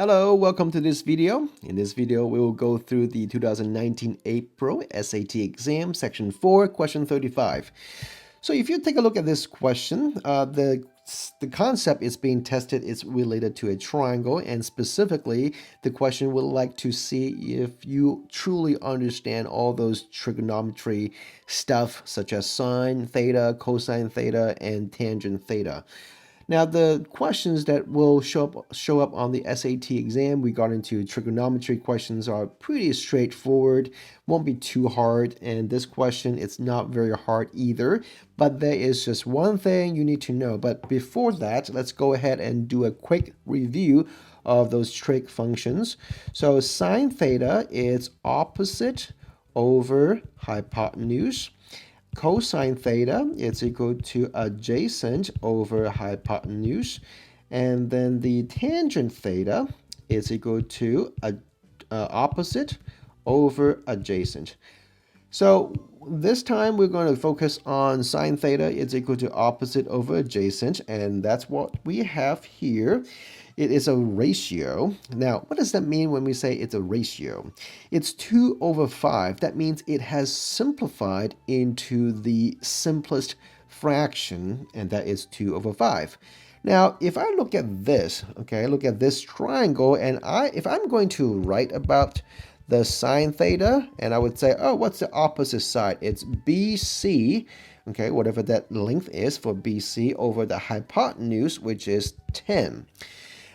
Hello, welcome to this video. In this video, we will go through the 2019 April SAT exam, section 4, question 35. So if you take a look at this question, the concept is being tested is related to a triangle, and specifically, the question would like to see if you truly understand all those trigonometry stuff, such as sine theta, cosine theta, and tangent theta. Now, the questions that will show up on the SAT exam regarding to trigonometry questions are pretty straightforward, won't be too hard, and this question it's not very hard either, but there is just one thing you need to know. But before that, let's go ahead and do a quick review of those trig functions. So sine theta is opposite over hypotenuse. Cosine theta is equal to adjacent over hypotenuse, and then the tangent theta is equal to opposite over adjacent. So this time we're going to focus on sine theta is equal to opposite over adjacent, and that's what we have here. It is a ratio. Now, what does that mean when we say it's a ratio? It's 2 over 5. That means it has simplified into the simplest fraction, and that is 2 over 5. Now, if I look at this, okay, look at this triangle, and if I'm going to write about the sine theta, and I would say, oh, what's the opposite side? It's BC, okay, whatever that length is for BC over the hypotenuse, which is 10.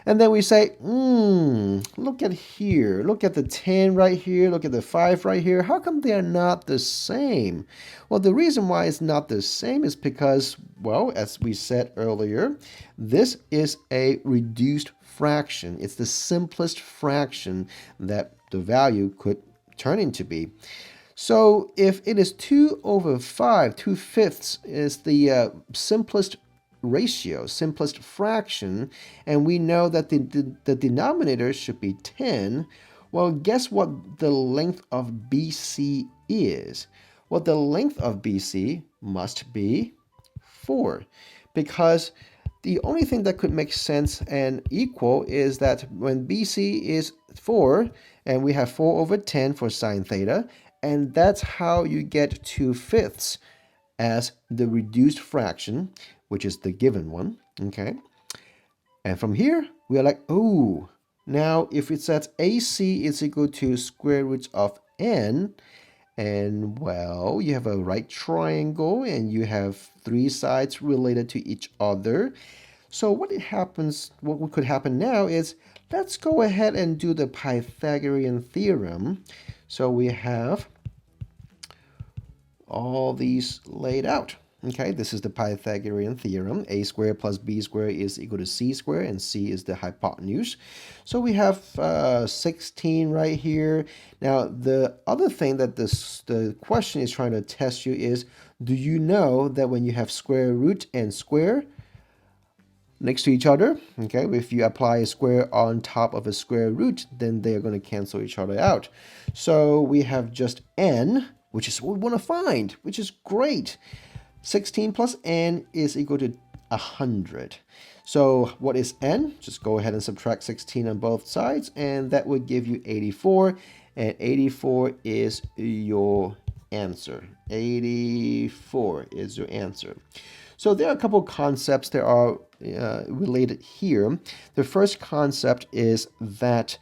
And then we say, look at here. Look at the 10 right here. Look at the 5 right here. How come they are not the same? Well, the reason why it's not the same is because, well, as we said earlier, this is a reduced fraction. It's the simplest fraction that the value could turn into be. So if it is 2 over 5, 2/5 is the simplest ratio, simplest fraction, and we know that the denominator should be 10, well, guess what the length of BC is? Well, the length of BC must be 4, because the only thing that could make sense and equal is that when BC is 4, and we have 4 over 10 for sine theta, and that's how you get 2/5 as the reduced fraction, which is the given one, okay? And from here, we are like, oh, now if it says AC is equal to square root of n, and well, you have a right triangle and you have 3 sides related to each other. So what could happen now is, let's go ahead and do the Pythagorean theorem. So we have all these laid out. Okay, this is the Pythagorean theorem. A squared plus b squared is equal to c squared, and c is the hypotenuse. So we have 16 right here. Now, the other thing that the question is trying to test you is, do you know that when you have square root and square next to each other, okay, if you apply a square on top of a square root, then they are going to cancel each other out. So we have just n, which is what we want to find, which is great. 16 plus n is equal to 100. So what is n? Just go ahead and subtract 16 on both sides, and that would give you 84. And 84 is your answer. 84 is your answer. So there are a couple of concepts that are related here. The first concept is that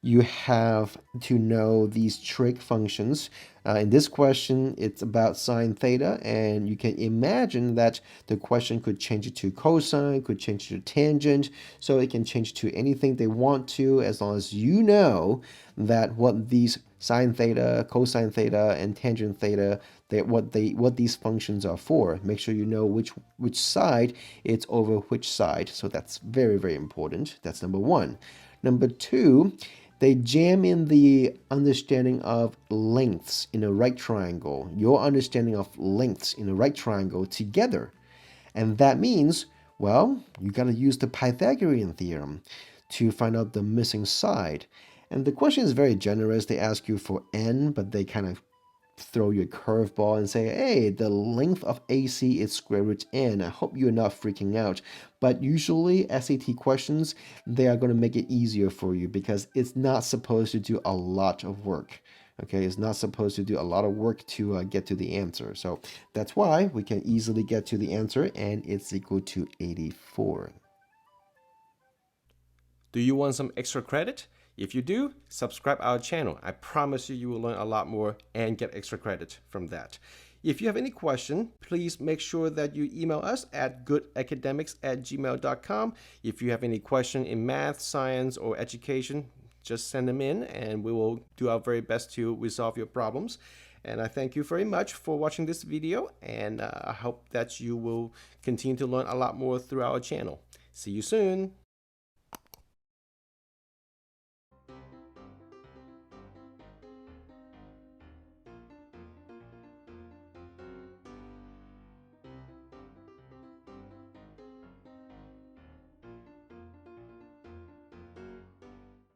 you have to know these trig functions. In this question, it's about sine theta, and you can imagine that the question could change it to cosine, could change it to tangent, so it can change to anything they want to, as long as you know that what these sine theta, cosine theta, and tangent theta, what these functions are for. Make sure you know which side it's over which side. So that's very, very important. That's number one. Number two, they jam in the understanding of lengths in a right triangle, your understanding of lengths in a right triangle together. And that means, well, you got to use the Pythagorean theorem to find out the missing side. And the question is very generous. They ask you for n, but they kind of throw you a curveball and say, hey, the length of AC is square root n. I hope you're not freaking out. But usually SAT questions, they are going to make it easier for you because it's not supposed to do a lot of work. Okay, it's not supposed to do a lot of work to get to the answer. So that's why we can easily get to the answer, and it's equal to 84. Do you want some extra credit? If you do, subscribe our channel. I promise you, you will learn a lot more and get extra credit from that. If you have any question, please make sure that you email us at goodacademics@gmail.com. If you have any question in math, science, or education, just send them in and we will do our very best to resolve your problems. And I thank you very much for watching this video, and I hope that you will continue to learn a lot more through our channel. See you soon.